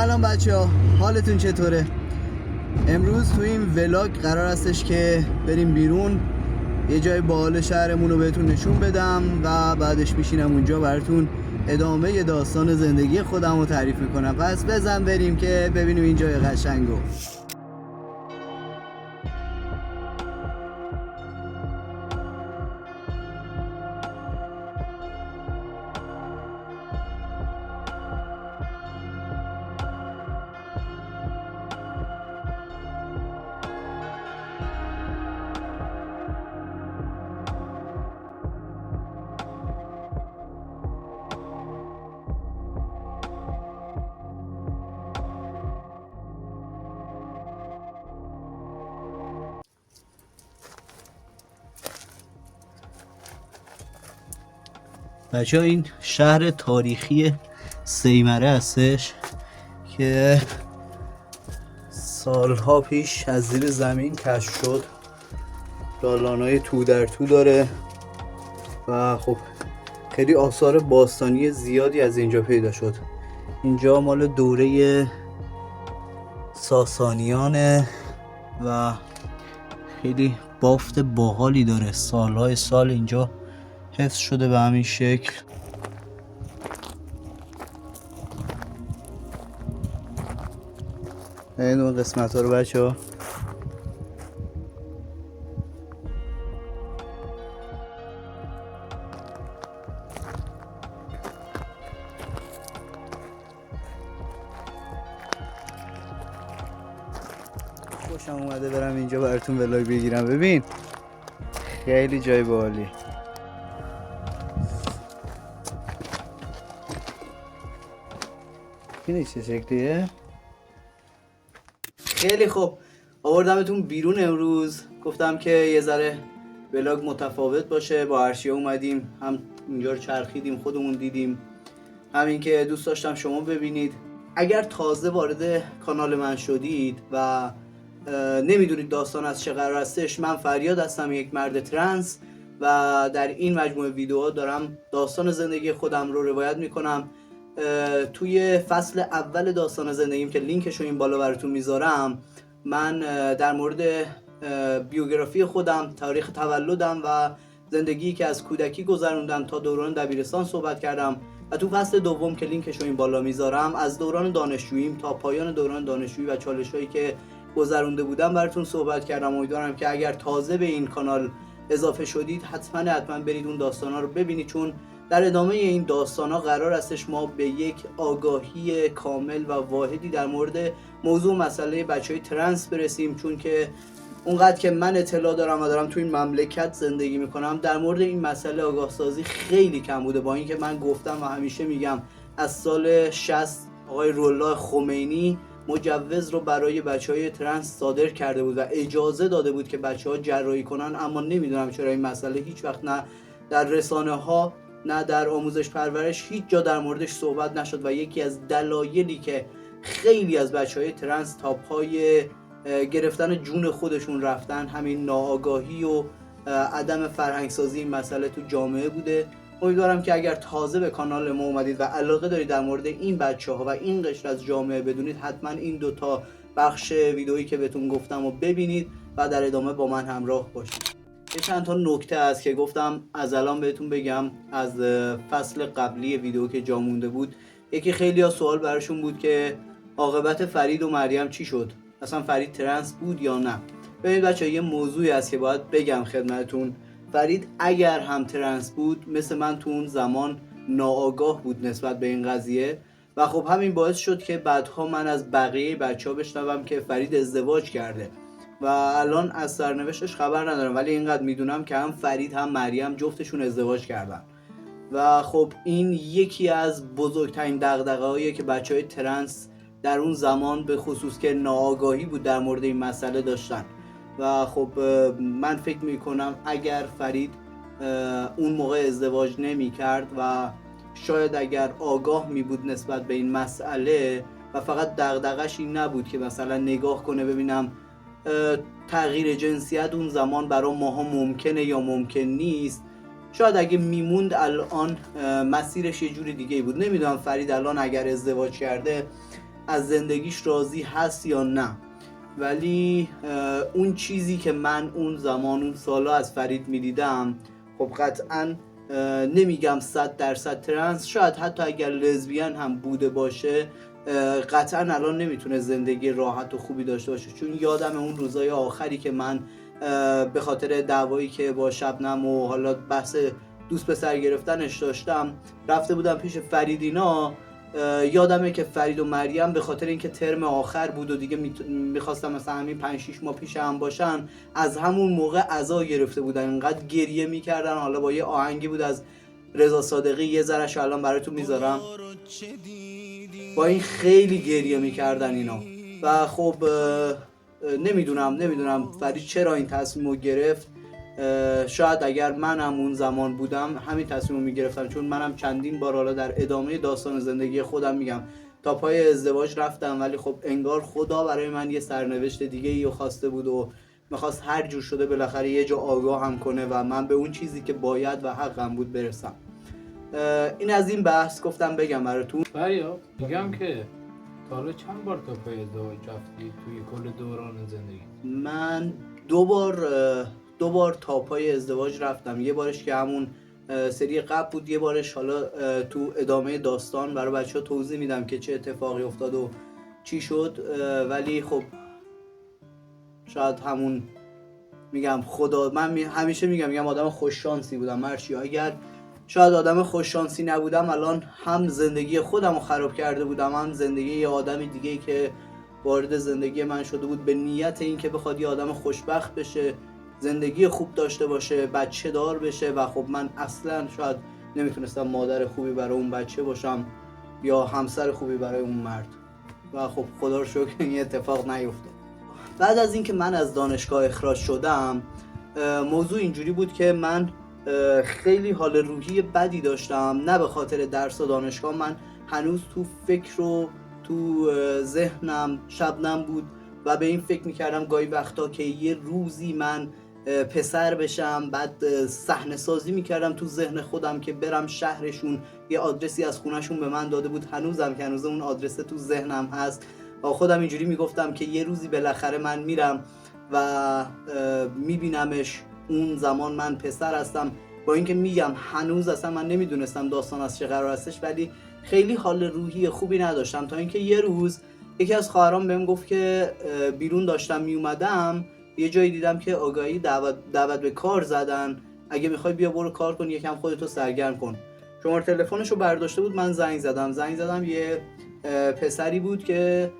سلام بچه ها، حالتون چطوره؟ امروز تو این ولاگ قرار هستش که بریم بیرون یه جای باحال شهرمون رو بهتون نشون بدم و بعدش میشینم اونجا براتون ادامه داستان زندگی خودم رو تعریف میکنم. پس بزن بریم که ببینیم این جای قشنگو. بچه ها این شهر تاریخی سیمره هستش که سالها پیش از زیر زمین کشف شد. دالانای تو در تو داره و خب خیلی آثار باستانی زیادی از اینجا پیدا شد. اینجا مال دوره ساسانیانه و خیلی بافت باحالی داره. سالهای سال اینجا حفظ شده به همین شکل. این اون قسمت ها رو بچه ها خوشم اومده برم اینجا براتون ولاگ بگیرم. ببین خیلی جای باحالی. این چه شکلیه؟ خیلی خوب، آوردمتون بیرون امروز. گفتم که یه ذره ولاگ متفاوت باشه. با عرشیا اومدیم، هم اینجا رو چرخیدیم، خودمون دیدیم، همین که دوست داشتم شما ببینید. اگر تازه وارد کانال من شدید و نمیدونید داستان از چه قرار هستش، من فریاد هستم، یک مرد ترنس، و در این مجموعه ویدیوها دارم داستان زندگی خودم رو روایت میکنم. توی فصل اول داستان زندگیم که لینکش رو این بالا براتون میذارم، من در مورد بیوگرافی خودم، تاریخ تولدم و زندگی که از کودکی گذروندم تا دوران دبیرستان صحبت کردم، و تو فصل دوم که لینکش رو این بالا میذارم از دوران دانشجوییم تا پایان دوران دانشجویی و چالش‌هایی که گذرونده بودم براتون صحبت کردم. امیدوارم که اگر تازه به این کانال اضافه شدید حتما برید اون داستانا رو ببینید، چون در ادامه این داستانا قرار استش ما به یک آگاهی کامل و واحدی در مورد موضوع مسئله بچهای ترنس برسیم. چون که اونقدر که من اطلاع دارم و دارم تو این مملکت زندگی میکنم، در مورد این مسئله آگاه سازی خیلی کم بوده. با اینکه من گفتم و همیشه میگم از سال 60 آقای روح‌الله خمینی مجوز رو برای بچهای ترنس صادر کرده بود و اجازه داده بود که بچه‌ها جراحی کنن، اما نمیدونم چرا این مسئله هیچ وقت نه در رسانه ها نه در آموزش پرورش هیچ جا در موردش صحبت نشد. و یکی از دلایلی که خیلی از بچهای ترنس تا پای گرفتن جون خودشون رفتن همین ناآگاهی و عدم فرهنگسازی این مسئله تو جامعه بوده. امیدوارم که اگر تازه به کانال ما اومدید و علاقه دارید در مورد این بچه‌ها و این قشر از جامعه بدونید، حتما این دوتا بخش ویدئویی که بهتون گفتم رو ببینید و در ادامه با من همراه باشید. یه چند تا نکته هست که گفتم از الان بهتون بگم از فصل قبلی ویدیو که جا مونده بود. یکی خیلی ها سوال براشون بود که عاقبت فرید و مریم چی شد؟ اصلا فرید ترنس بود یا نه؟ ببینید بچه‌ها، یه موضوعی هست که باید بگم خدمتتون. فرید اگر هم ترنس بود، مثل من تو اون زمان ناآگاه بود نسبت به این قضیه، و خب همین باعث شد که بعدها من از بقیه بچه‌ها بشنوم که فرید ازدواج کرده و الان از سرنوشتش خبر ندارم، ولی اینقدر میدونم که هم فرید هم مریم جفتشون ازدواج کردن. و خب این یکی از بزرگترین دغدغه‌هایی که بچهای ترنس در اون زمان به خصوص که ناآگاهی بود در مورد این مسئله داشتن. و خب من فکر میکنم اگر فرید اون موقع ازدواج نمی کرد و شاید اگر آگاه می بود نسبت به این مسئله و فقط دغدغش این نبود که مثلا نگاه کنه ببینم تغییر جنسیت اون زمان برای ماها ممکنه یا ممکن نیست، شاید اگه میموند الان مسیرش یه جوری دیگه بود. نمیدونم فرید الان اگر ازدواج کرده از زندگیش راضی هست یا نه. ولی اون چیزی که من اون زمان اون سالا از فرید میدیدم، خب قطعا نمیگم 100% ترنس، شاید حتی اگر لزبیان هم بوده باشه قطعا الان نمیتونه زندگی راحت و خوبی داشته باشه. چون یادم اون روزای آخری که من به خاطر دعوایی که با شبنم و حالا بحث دوست پسر گرفتنش داشتم رفته بودم پیش فریدینا. یادمه که فرید و مریم به خاطر اینکه ترم آخر بود و دیگه میخواستم مثلا همین 5-6 ماه پیش هم باشن، از همون موقع عزا گرفته بودن، اینقدر گریه میکردن. حالا با یه آهنگی بود از رضا صادقی، یه ذره‌شو الان براتون میذارم. با این خیلی گریه میکردن اینا. و خب نمیدونم فرید چرا این تصمیمو گرفت. شاید اگر منم اون زمان بودم همین تصمیمو میگرفتم، چون منم چندین بار حالا در ادامه داستان زندگی خودم میگم تا پای ازدواج رفتم، ولی خب انگار خدا برای من یه سرنوشت دیگه ای خواسته بود و میخواست هر جور شده بالاخره یه جا آگاه هم کنه و من به اون چیزی که باید و حقم بود برسم. این از این بحث گفتم بگم براتون. فریاد میگم که تا حالا چند بار تا پای ازدواج رفتی توی کل دوران زندگی؟ من دو بار تا پای ازدواج رفتم. یه بارش که همون سری قبل بود، یه بارش حالا تو ادامه داستان برای بچه‌ها توضیح میدم که چه اتفاقی افتاد و چی شد. ولی خب شاید همون میگم خدا، من همیشه میگم آدم خوش شانسی بودم مرشی. اگر شاید آدم خوش شانسی نبودم الان هم زندگی خودم رو خراب کرده بودم، هم زندگی یه آدم دیگه‌ای که وارد زندگی من شده بود به نیت این که بخواد یه آدم خوشبخت بشه، زندگی خوب داشته باشه، بچه دار بشه. و خب من اصلا شاید نمیتونستم مادر خوبی برای اون بچه باشم یا همسر خوبی برای اون مرد. و خب خدا رو شکر این اتفاق نیفتاد. بعد از اینکه من از دانشگاه اخراج شدم، موضوع اینجوری بود که من خیلی حال روحی بدی داشتم. نه به خاطر درس و دانشگاه، من هنوز تو فکر و تو ذهنم شبنم بود و به این فکر میکردم گاهی وقتا که یه روزی من پسر بشم. بعد صحنه سازی میکردم تو ذهن خودم که برم شهرشون. یه آدرسی از خونهشون به من داده بود، هنوزم که هنوز اون آدرس تو ذهنم هست. و خودم اینجوری میگفتم که یه روزی بالاخره من میرم و میبینمش. اون زمان من پسر هستم. با اینکه میگم هنوز اصلا من نمیدونستم داستان از چه قرار هستش، ولی خیلی حال روحی خوبی نداشتم. تا اینکه یه روز یکی از خواهرام بهم گفت که بیرون داشتم میومدم یه جایی دیدم که آگاهی دعوت به کار زدن، اگه میخوای بیا برو کار کن، یکم خودتو سرگرم کن. شماره تلفنشو برداشته بود. من زنگ زدم یه پسری بود که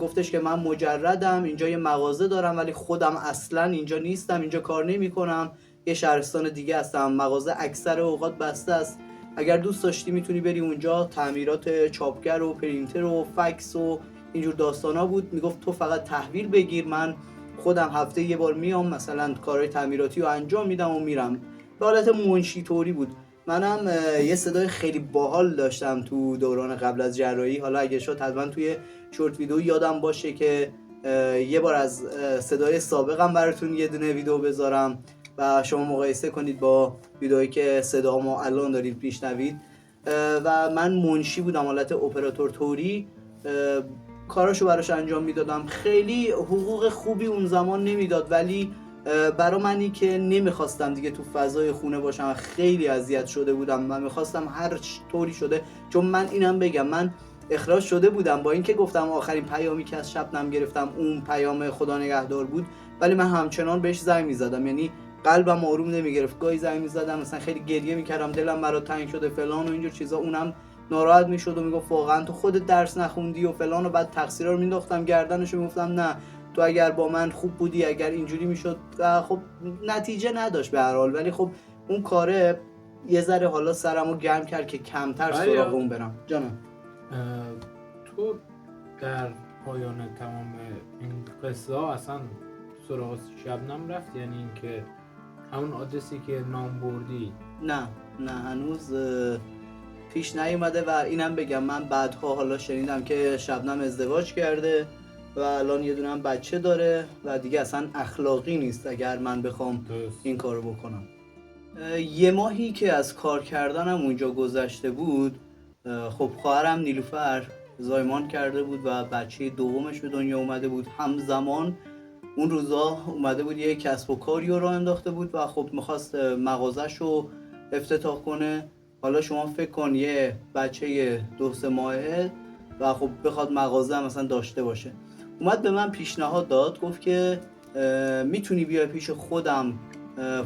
گفتش که من مجردم، اینجا یه مغازه دارم ولی خودم اصلا اینجا نیستم، اینجا کار نمی کنم، یه شهرستان دیگه هستم، مغازه اکثر اوقات بسته است، اگر دوست داشتی میتونی بری اونجا. تعمیرات چاپگر و پرینتر و فکس و اینجور داستانا بود. میگفت تو فقط تحویل بگیر، من خودم هفته یه بار میام مثلا کارهای تعمیراتی رو انجام میدم و میرم. به حالت منشی طوری بود. منم یه صدای خیلی باحال داشتم تو دوران قبل از جراحی. حالا اگه شد حتما توی شورت ویدیو یادم باشه که یه بار از صدای سابقم براتون یه دونه ویدیو بذارم و شما مقایسه کنید با ویدیویی که صدامو الان دارید میشنوید. و من منشی بودم، حالت اپراتور طوری کاراشو براش انجام میدادم. خیلی حقوق خوبی اون زمان نمیداد، ولی برای منی که نمیخواستم دیگه تو فضای خونه باشم، خیلی اذیت شده بودم و میخواستم هر طوری شده. چون من اینم بگم، من اخراج شده بودم، با اینکه گفتم آخرین پیامی که از شبنم گرفتم اون پیام خدا نگهدار بود، ولی من همچنان بهش زنگ میزدم. یعنی قلبم آروم نمیگرفت. گاهی زنگ میزدم مثلا خیلی گریه میکردم، دلم برات تنگ شده فلان و اینجور چیزا. اونم ناراحت میشد و میگفت واقعا تو خودت درس نخوندی و فلان. و بعد تقصیرا رو مینداختم گردنش و میگفتم نه تو اگر با من خوب بودی اگر اینجوری میشد. خب نتیجه نداشت به هر حال، ولی خب اون کاره یه ذره حالا سرمو گرم کرد که کمتر سراغ اون برم. جانم تو در پایان تمام این قصه ها اصلا سراغ شبنم رفت؟ یعنی اینکه همون آدرسی که نام بردی؟ نه هنوز پیش نیومده. و اینم بگم من بعدها حالا شنیدم که شبنم ازدواج کرده و الان یه دونه هم بچه داره و دیگه اصلا اخلاقی نیست اگر من بخوام این کارو بکنم. یه ماهی که از کار کردنم اونجا گذشته بود، خب خواهرم نیلوفر زایمان کرده بود و بچه دومش به دنیا اومده بود. همزمان اون روزا اومده بود یه کسب و کاری رو راه انداخته بود و خب میخواست مغازش رو افتتاح کنه. حالا شما فکر کن یه بچه 2-3 ماهه و خب بخواد مغازه مثلا داشته باشه. اومد به من پیشنهاد داد، گفت که میتونی بیای پیش خودم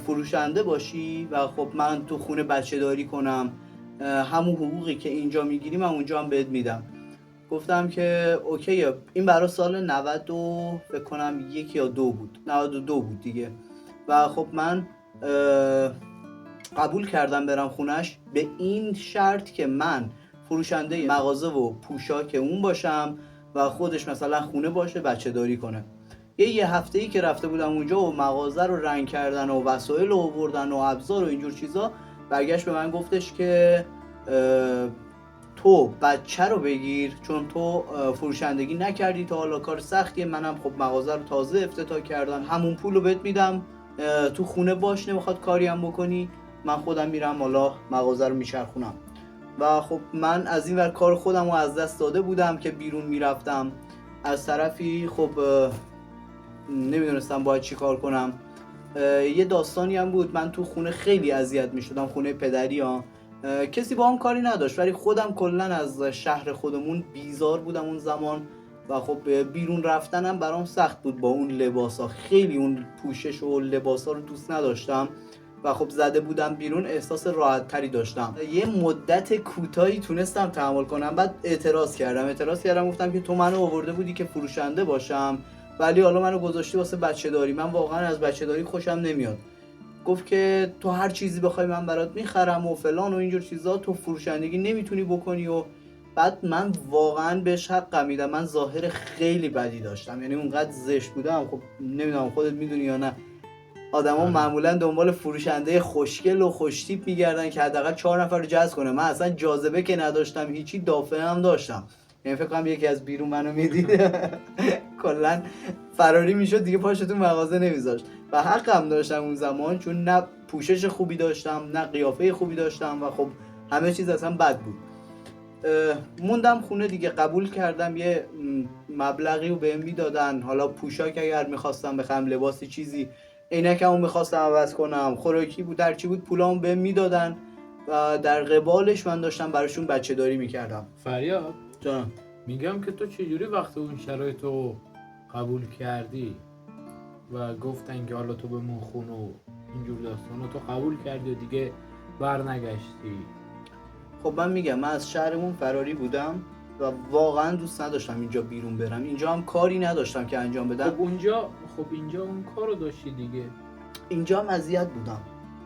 فروشنده باشی و خب من تو خونه بچه داری کنم، همون حقوقی که اینجا میگیری من اونجا هم بهت میدم. گفتم که اوکیه. این برای سال 90 فکر کنم 1 یا 2 بود، 92 بود دیگه. و خب من قبول کردم برم خونش به این شرط که من فروشنده مغازه و پوشاک اون باشم و خودش مثلا خونه باشه بچه داری کنه. یه هفته‌ای که رفته بودم اونجا و مغازه رو رنگ کردن و وسایل رو آوردن و ابزار و اینجور چیزا، برگشت به من گفتش که تو بچه رو بگیر، چون تو فروشندگی نکردی تا حالا، کار سختیه، منم خب مغازه رو تازه افتتاح کردم، همون پول رو بهت میدم، تو خونه باش، نمیخواد کاری هم بکنی، من خودم میرم حالا مغازه رو میچرخونم. و خب من از این ور کار خودم رو از دست داده بودم که بیرون میرفتم، از طرفی خب نمیدونستم باید چی کار کنم. یه داستانی هم بود، من تو خونه خیلی اذیت میشدم، خونه پدری ها، کسی با هم کاری نداشت ولی خودم کلا از شهر خودمون بیزار بودم اون زمان و خب بیرون رفتنم برام سخت بود با اون لباسا، خیلی اون پوشش و لباسا رو دوست نداشتم و خب زده بودم بیرون احساس راحت تری داشتم. یه مدت کوتاهی تونستم تحمل کنم، بعد اعتراض کردم گفتم که تو منو آورده بودی که فروشنده باشم ولی حالا منو گذاشتی واسه بچه داری، من واقعا از بچه داری خوشم نمیاد. گفت که تو هر چیزی بخوای من برات میخرم و فلان و اینجور چیزا، تو فروشندگی نمیتونی بکنی. و بعد من واقعا بهش حق میدم، من ظاهر خیلی بدی داشتم، یعنی اونقدر زشت بودم. خب نمیدونم خودت میدونی یا نه، آدما معمولا دنبال فروشنده خوشگل و خوشتیپ میگردن که حداقل 4 نفر رو جذب کنه. من اصلا جاذبه که نداشتم هیچی، دافعه هم داشتم، یعنی فکر کنم یکی از بیرون منو میدید کلا فراری میشد دیگه، پاشو تو مغازه نمیذاشت. و حقم داشتم اون زمان، چون نه پوشش خوبی داشتم نه قیافه خوبی داشتم و خب همه چیز اصلا بد بود. موندم خونه دیگه، قبول کردم، یه مبلغی رو بهم میدادن، حالا پوشاک اگر میخواستم بخرم، لباسی چیزی، عینکمو میخواستم عوض کنم، خوراکی بود، هر چی بود پولامو بهم میدادن و در قبالش من داشتم براشون بچه داری میکردم. فریاد جان، میگم که تو چجوری وقتی اون شرایط رو قبول کردی و گفتن که حالا تو به من خون و اینجور داستانا، تو قبول کردی و دیگه برنگشتی؟ خب من میگم من از شهرمون فراری بودم و واقعا دوست نداشتم اینجا بیرون برم، اینجا هم کاری نداشتم که انجام بدم. خب اینجا اون کارو داشتی دیگه. اینجا هم اذیت بودم،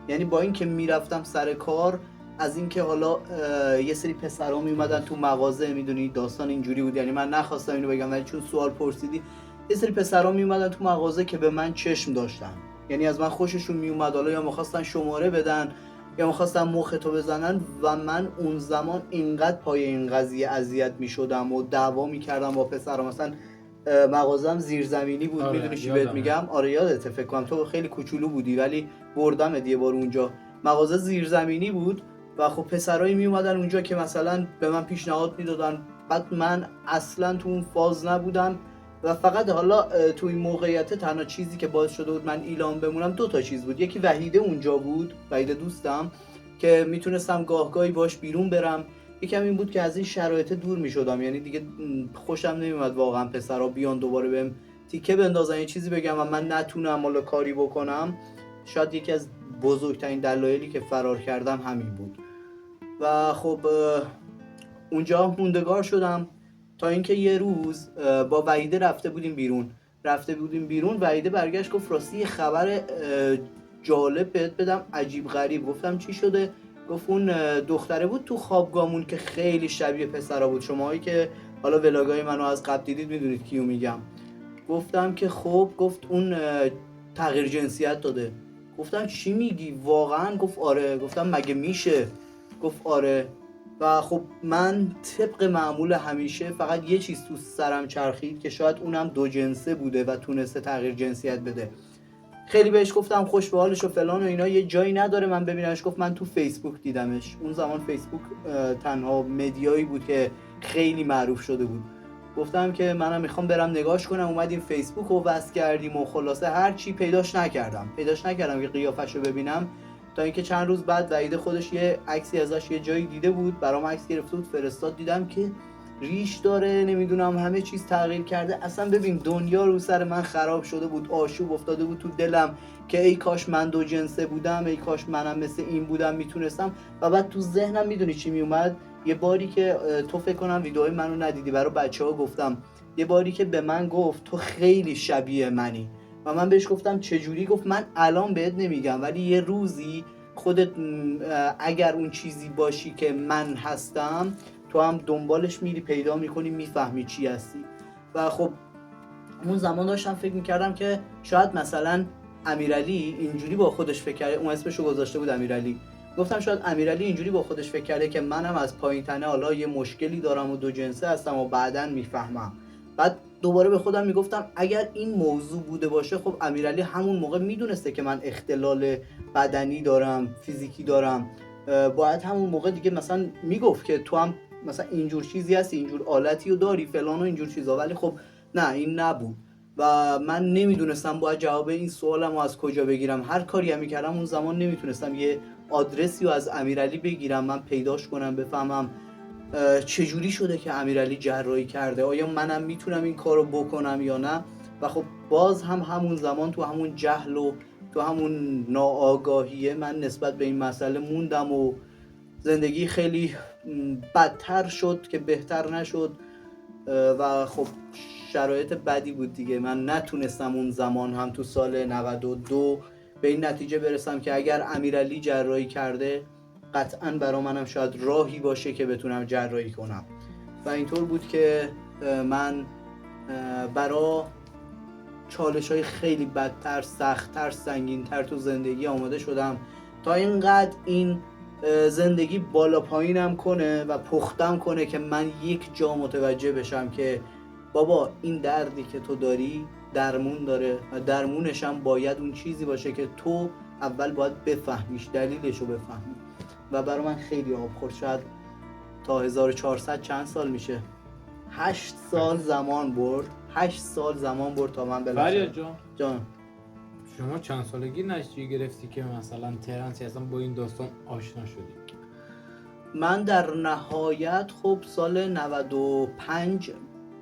یعنی با اینکه میرفتم سر کار، از اینکه حالا یه سری پسرا میومدن تو مغازه، میدونی داستان اینجوری بود، یعنی من نخواستم اینو بگم ولی چون سوال پرسیدی، یه سری پسرا میومدن تو مغازه که به من چشم داشتن، یعنی از من خوششون میومد، حالا یا میخواستن شماره بدن یا میخواستن مختو بزنن و من اون زمان اینقدر پای این قضیه اذیت میشدم و دعوا میکردم با پسرا. مثلا مغازم زیرزمینی بود، میدونی چی بهت میگم؟ آره یادته، فکر کنم تو خیلی کوچولو بودی ولی بردمت یه بار اونجا. مغازه زیرزمینی بود و خب پسرایی می اومدن اونجا که مثلا به من پیشنهاد میدادن، بعد من اصلا تو اون فاز نبودم و فقط حالا تو این موقعیت تنها چیزی که باعث شده بود من ایلان بمونم 2 تا چیز بود. یکی وحیده اونجا بود، وحیده دوستم که میتونستم گاهگاهی باش بیرون برم، یکم این بود که از این شرایط دور میشدم، یعنی دیگه خوشم نمیومد واقعا پسرا بیان دوباره بهم تیکه بندازن، یه چیزی بگم و من نتونم حالا کاری بکنم. شاید یکی از بزرگترین دلایلی که فرار کردم همین بود. و خب اونجا موندگار شدم تا اینکه یه روز با وحیده رفته بودیم بیرون، وحیده برگشت گفت راستی یه خبر جالب بهت بدم، عجیب غریب. گفتم چی شده؟ گفت اون دختره بود تو خوابگاهمون که خیلی شبیه پسرا بود، شماهایی که حالا ولاگای منو از قبل دیدید میدونید کیو میگم. گفتم که خب، گفت اون تغییر جنسیت داده. گفتم چی میگی واقعا؟ گفت آره. گفتم مگه میشه؟ گفت آره. و خب من طبق معمول همیشه فقط یه چیز تو سرم چرخید که شاید اونم 2 جنسه بوده و تونسته تغییر جنسیت بده. خیلی بهش گفتم خوش به حالش و فلان و اینا، یه جایی نداره من ببینمش. گفت من تو فیسبوک دیدمش. اون زمان فیسبوک تنها مدیایی بود که خیلی معروف شده بود. گفتم که منم میخوام برم نگاش کنم. اومدیم فیسبوک رو وصل کردیم و خلاصه هر چی پیداش نکردم که قیافش رو ببینم، تا اینکه چند روز بعد وحید خودش یه عکسی ازش یه جایی دیده بود، برام عکس گرفته بود فرستاد، دیدم که ریش داره، نمیدونم همه چیز تغییر کرده. اصلا ببین دنیا رو سر من خراب شده بود، آشوب افتاده بود تو دلم که ای کاش من دو جنسه بودم، ای کاش منم مثل این بودم میتونستم. و بعد تو ذهنم میدونی چی میومد؟ یه باری که تو فکر کنم ویدئوی منو ندیدی، برای بچه‌ها گفتم، یه باری که به من گفت تو خیلی شبیه منی و من بهش گفتم چجوری؟ گفت من الان بهت نمیگم ولی یه روزی خودت اگر اون چیزی باشی که من هستم، تو هم دنبالش میری پیدا میکنی میفهمی چی هستی. و خب اون زمان داشتم فکر میکردم که شاید مثلا امیرعلی اینجوری با خودش فکر کرده، اون اسمشو گذاشته بود امیرعلی، گفتم شاید امیرعلی اینجوری با خودش فکر کرده که منم از پایین تنه حالا یه مشکلی دارم و دو جنسه هستم و بعدن میفهمم. بعد دوباره به خودم میگفتم اگر این موضوع بوده باشه، خب امیرعلی همون موقع میدونسته که من اختلال بدنی دارم، فیزیکی دارم، باید همون موقع دیگه مثلا میگفت که تو هم مثلا اینجور چیزی هستی، اینجور آلتی رو داری فلان و اینجور چیزا. ولی خب نه، این نبود و من نمیدونستم باید جواب این سوالم رو از کجا بگیرم. هر کاری هم میکردم اون زمان نمیتونستم یه آدرسی رو از امیرعلی بگیرم، من پیداش کنم، بفهمم چجوری شده که امیرعلی جراحی کرده، آیا منم میتونم این کارو بکنم یا نه. و خب باز هم همون زمان تو همون جهل و تو همون ناآگاهیه من نسبت به این مسئله موندم و زندگی خیلی بدتر شد که بهتر نشد و خب شرایط بدی بود دیگه. من نتونستم اون زمان هم تو سال 92 به این نتیجه برسم که اگر امیرعلی جراحی کرده قطعاً برا منم شاید راهی باشه که بتونم جراحی کنم. و اینطور بود که من برا چالش‌های خیلی بدتر، سخت‌تر، سنگین‌تر تو زندگی آماده شدم تا اینقدر این زندگی بالا پایینم کنه و پختم کنه که من یک جا متوجه بشم که بابا این دردی که تو داری درمون داره و درمونش هم باید اون چیزی باشه که تو اول باید بفهمیش، دلیلشو بفهمی. و برای من خیلی آب خورد. شاید تا 1400 چند سال میشه، 8 سال زمان برد، 8 سال زمان برد تا من فرید جان شما چند سالگی نتیجه گرفتی که مثلا ترنسی اصلا با این داستان آشنا شدی؟ من در نهایت خب سال 95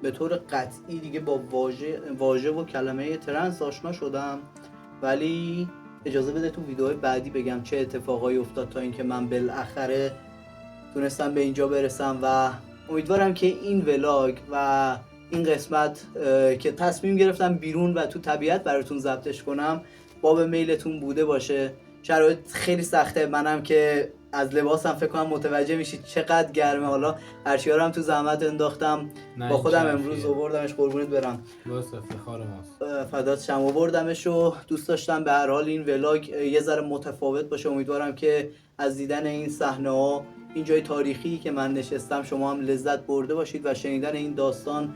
به طور قطعی دیگه با واژه و کلمه ترنس آشنا شدم. ولی اجازه بده تو ویدیوهای بعدی بگم چه اتفاقایی افتاد تا اینکه من بالاخره تونستم به اینجا برسم. و امیدوارم که این ولاگ و این قسمت که تصمیم گرفتم بیرون و تو طبیعت براتون ضبطش کنم باب میلتون بوده باشه. شرایط خیلی سخته، منم که از لباسم فکر کنم متوجه میشید چقدر گرمه. حالا ارشیا هم تو زحمت انداختم، با خودم امروز آوردمش، قربونت برم، واسه افتخار ماست، فدات شم. آوردمش و دوست داشتم به هر حال این ولاگ یه ذره متفاوت باشه. امیدوارم که از دیدن این صحنه‌ها، این جای تاریخی که من نشستم، شما هم لذت برده باشید و شنیدن این داستان.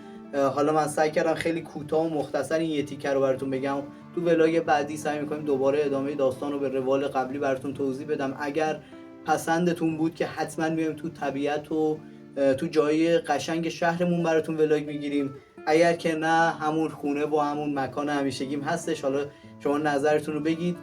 حالا من سعی کردم خیلی کوتاه و مختصر این یه تیکه رو براتون بگم. تو ولاگ بعدی سعی می‌کنیم دوباره ادامه داستان رو به روال قبلی براتون توضیح بدم. اگر پسندتون بود که حتما میایم تو طبیعت و تو جای قشنگ شهرمون براتون ولاگ میگیریم. اگر که نه، همون خونه و همون مکان همیشگیم هستش. حالا شما نظرتون رو بگید،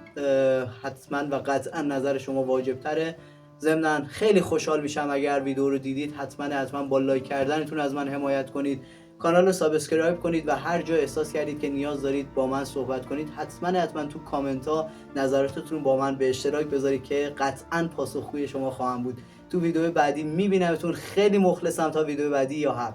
حتما و قطعا نظر شما واجب تره. ضمناً خیلی خوشحال میشم اگر ویدیو رو دیدید حتما با لایک کردنتون از من حمایت کنید، کانال رو سابسکرایب کنید و هر جا احساس کردید که نیاز دارید با من صحبت کنید حتما تو کامنت ها نظراتتون با من به اشتراک بذارید که قطعا پاسخگوی شما خواهم بود. تو ویدیو بعدی میبینمتون. خیلی مخلصم. تا ویدیو بعدی، یا حق.